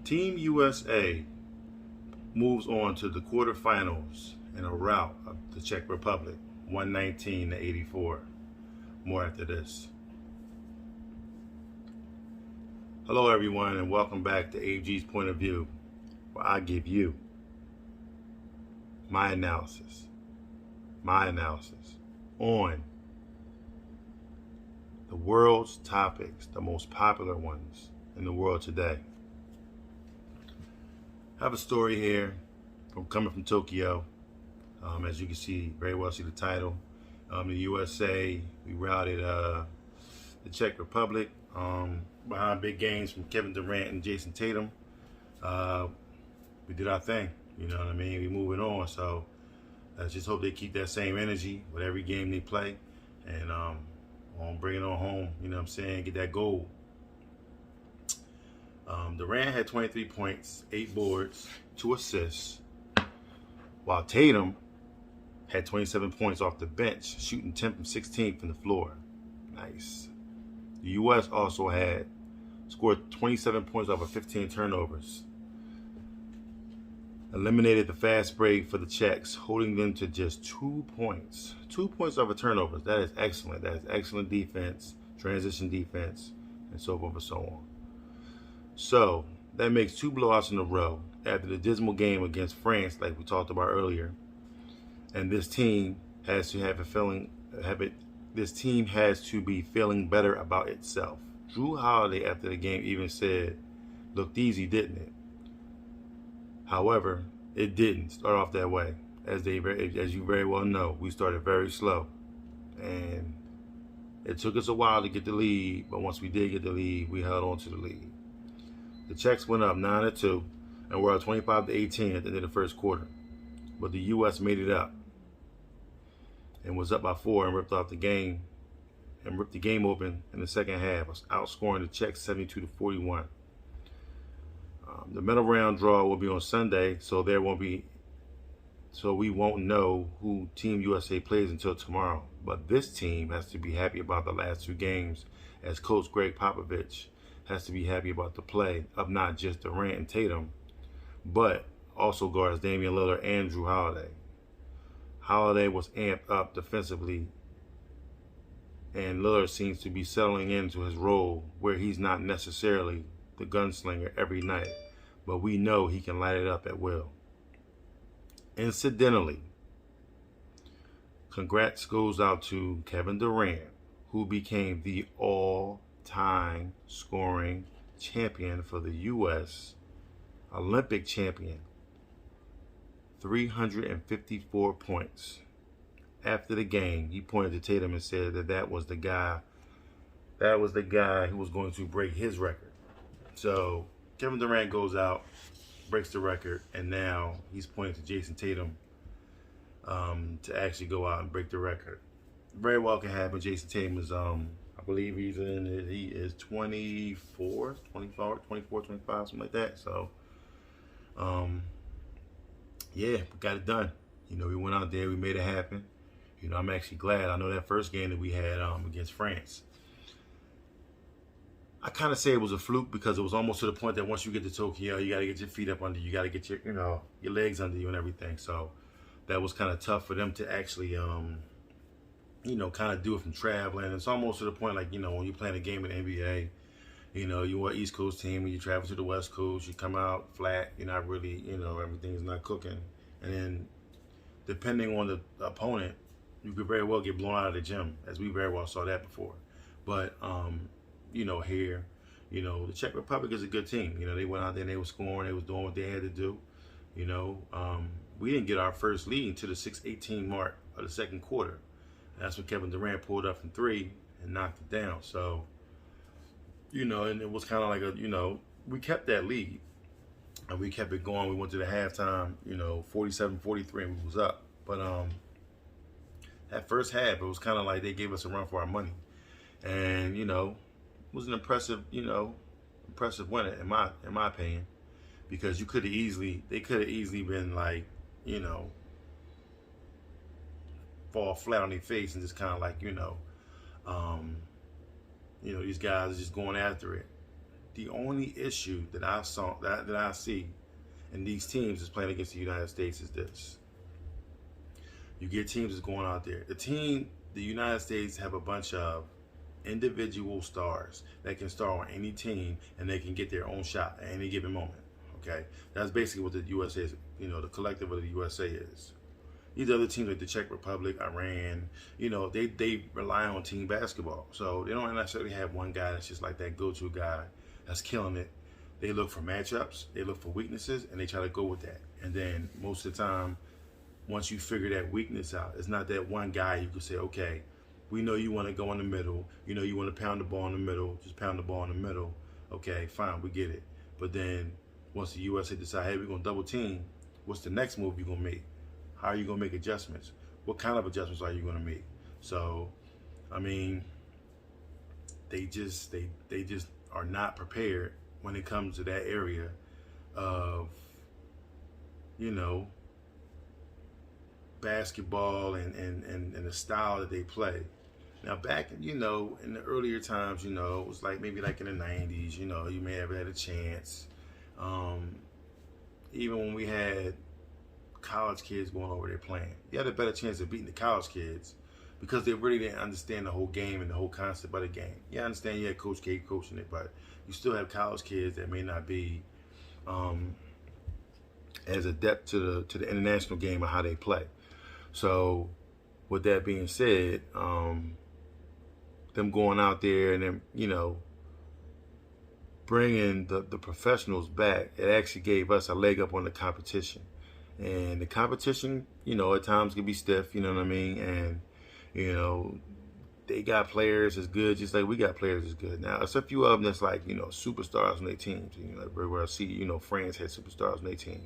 Team USA moves on to the quarterfinals in a rout of the Czech Republic, 119-84. More after this. Hello everyone and welcome back to AG's Point of View, where I give you my analysis on the world's topics, the most popular ones in the world today. I have a story here coming from Tokyo. As you can see, very well see the title. The USA, we routed the Czech Republic behind big games from Kevin Durant and Jason Tatum. We did our thing, you know what I mean? We moving on, so I just hope they keep that same energy with every game they play, and bring it on home, you know what I'm saying, get that goal. Durant had 23 points, 8 boards, 2 assists, while Tatum had 27 points off the bench, shooting 10 from 16 from the floor. Nice. The U.S. also scored 27 points off of 15 turnovers. Eliminated the fast break for the Czechs, holding them to just 2 points. 2 points off of turnovers. That is excellent. That is excellent defense, transition defense, and so forth and so on. So that makes 2 blowouts in a row after the dismal game against France, like we talked about earlier. And this team has to This team has to be feeling better about itself. Jrue Holiday after the game even said, "Looked easy, didn't it?" However, it didn't start off that way. As you very well know, we started very slow, and it took us a while to get the lead. But once we did get the lead, we held on to the lead. The Czechs went up 9-2, and were up 25-18 at the end of the first quarter. But the U.S. made it up and was up by 4 and ripped the game open in the second half, outscoring the Czechs 72-41. The medal round draw will be on Sunday, so we won't know who Team USA plays until tomorrow. But this team has to be happy about the last 2 games, as Coach Greg Popovich has to be happy about the play of not just Durant and Tatum, but also guards Damian Lillard and Jrue Holiday. Holiday was amped up defensively, and Lillard seems to be settling into his role where he's not necessarily the gunslinger every night, but we know he can light it up at will. Incidentally, congrats goes out to Kevin Durant, who became the all-time scoring champion for the U.S., Olympic champion. 354 points. After the game, he pointed to Tatum and said that was the guy who was going to break his record. So Kevin Durant goes out, breaks the record, and now he's pointing to Jason Tatum to actually go out and break the record. Very well can happen. Jason Tatum is, I believe he is 24, 25, something like that. So, yeah, we got it done. You know, we went out there, we made it happen. You know, I'm actually glad. I know that first game that we had against France, I kind of say it was a fluke because it was almost to the point that once you get to Tokyo, you got to get your feet up under you, got to get your legs under you and everything. So that was kind of tough for them to actually, kind of do it from traveling. It's almost to the point like, when you're playing a game in the NBA, you're an East Coast team, when you travel to the West Coast, you come out flat, you're not really, everything's not cooking. And then depending on the opponent, you could very well get blown out of the gym, as we very well saw that before. But, here, the Czech Republic is a good team. They went out there and they were scoring, they was doing what they had to do. We didn't get our first lead until the 6:18 mark of the second quarter. That's when Kevin Durant pulled up from 3 and knocked it down. So, and it was kind of like we kept that lead and we kept it going. We went to the halftime, 47-43, and we was up. But that first half, it was kind of like they gave us a run for our money. And, it was an impressive win in my opinion, because they could have easily been like, fall flat on their face and just kind of like, these guys are just going after it. the only issue that I saw that I see in these teams is playing against the United States is this. You get teams that's going out there. The United States have a bunch of individual stars that can star on any team and they can get their own shot at any given moment. Okay, that's basically what the USA is. You know, the collective of the USA is. These other teams like the Czech Republic, Iran, you know, they rely on team basketball. So they don't necessarily have one guy that's just like that go-to guy that's killing it. They look for matchups, they look for weaknesses, and they try to go with that. And then most of the time, once you figure that weakness out, it's not that one guy you can say, okay, we know you want to go in the middle. You know you want to pound the ball in the middle. Just pound the ball in the middle. Okay, fine, we get it. But then once the USA decide, hey, we're going to double team, what's the next move you're going to make? How are you going to make adjustments? What kind of adjustments are you going to make? So, I mean, they just are not prepared when it comes to that area of, you know, basketball and the style that they play. Now back, you know, in the earlier times, you know, it was like maybe like in the 90s, you know, you may have had a chance. Even when we had college kids going over there playing, you had a better chance of beating the college kids because they really didn't understand the whole game and the whole concept of the game. Yeah, I understand you had Coach K coaching it, but you still have college kids that may not be as adept to the international game of how they play. So with that being said, them going out there and then, you know, bringing the professionals back, it actually gave us a leg up on the competition. And the competition, you know, at times can be stiff, you know what I mean? And, you know, they got players as good just like we got players as good. Now, it's a few of them that's like, you know, superstars on their teams. You know, everywhere I see, you know, France had superstars on their team.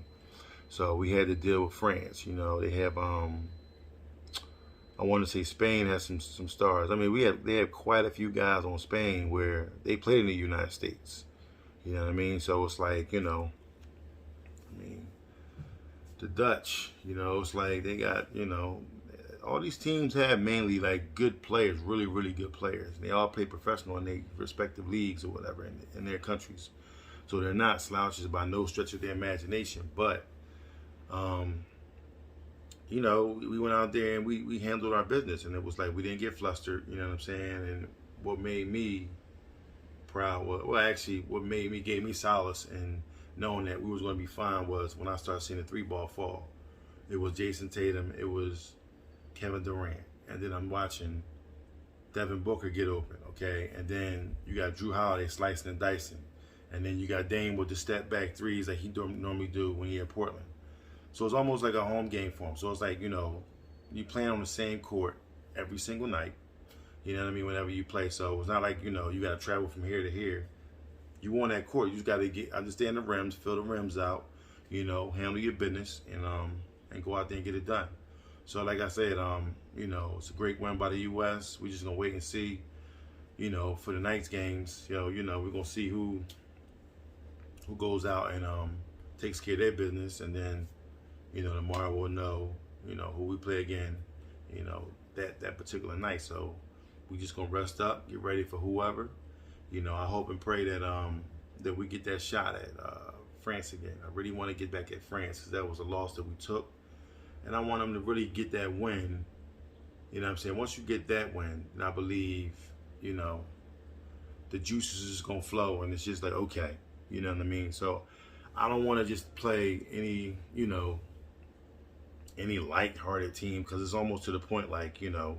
So we had to deal with France. You know, they have, I want to say Spain has some stars. I mean, they have quite a few guys on Spain where they played in the United States. You know what I mean? So it's like, you know, I mean, the Dutch, you know, it's like they got, you know, all these teams have mainly like good players, really, really good players. They all play professional in their respective leagues or whatever in their countries. So they're not slouches by no stretch of their imagination. But, you know, we went out there and we handled our business, and it was like we didn't get flustered, you know what I'm saying? And what made me proud, gave me solace in knowing that we was going to be fine was when I started seeing the 3-ball fall. It was Jason Tatum, it was Kevin Durant, and then I'm watching Devin Booker get open, okay? And then you got Drew Holiday slicing and dicing. And then you got Dame with the step back threes like he normally do when he at Portland. So it's almost like a home game for him. So it's like, you know, you playing on the same court every single night. You know what I mean? Whenever you play. So it's not like, you know, you got to travel from here to here. You on that court. You just got to understand the rims, fill the rims out, you know, handle your business, and go out there and get it done. So like I said, you know, it's a great win by the U.S. We're just going to wait and see, you know, for the night's games. You know, we're going to see who goes out and takes care of their business, and then, you know, tomorrow we'll know, you know, who we play again, you know, that particular night. So we just gonna rest up, get ready for whoever. You know, I hope and pray that that we get that shot at France again. I really want to get back at France because that was a loss that we took, and I want them to really get that win. You know what I'm saying? Once you get that win, then I believe, you know, the juices is gonna flow, and it's just like, okay, you know what I mean? So I don't want to just play any, you know, any light-hearted team, because it's almost to the point like, you know,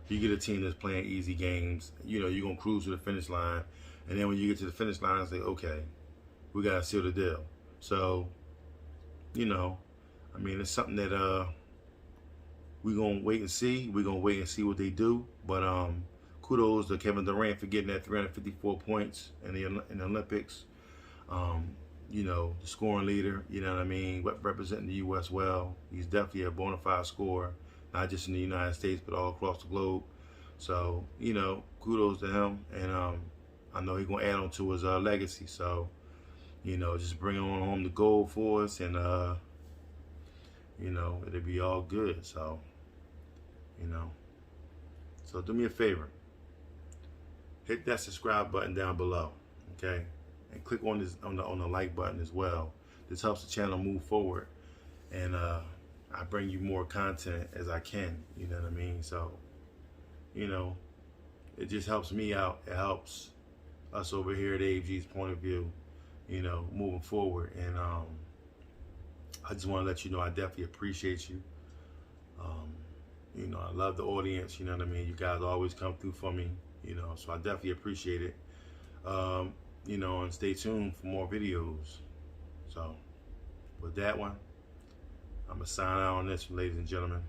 you get a team that's playing easy games, you know, you're going to cruise to the finish line, and then when you get to the finish line, it's like, okay, we got to seal the deal. So, you know, I mean, it's something that we're going to wait and see. We're going to wait and see what they do. But kudos to Kevin Durant for getting that 354 points in the Olympics. You know, the scoring leader, you know what I mean, representing the U.S. well. He's definitely a bona fide scorer, not just in the United States, but all across the globe. So, you know, kudos to him. And I know he's going to add on to his legacy. So, you know, just bringing on home the gold for us, and, you know, it'll be all good. So, you know, so do me a favor. Hit that subscribe button down below, okay? and click on this on the like button as well. This helps the channel move forward, and I bring you more content as I can. You know what I mean? So, you know, it just helps me out. It helps us over here at AFG's point of view, you know, moving forward. And I just want to let you know I definitely appreciate you. You know, I love the audience. You know what I mean? You guys always come through for me. You know, so I definitely appreciate it. You know, and stay tuned for more videos. So, with that one, I'm going to sign out on this one, ladies and gentlemen.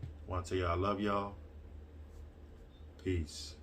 I want to tell y'all I love y'all. Peace.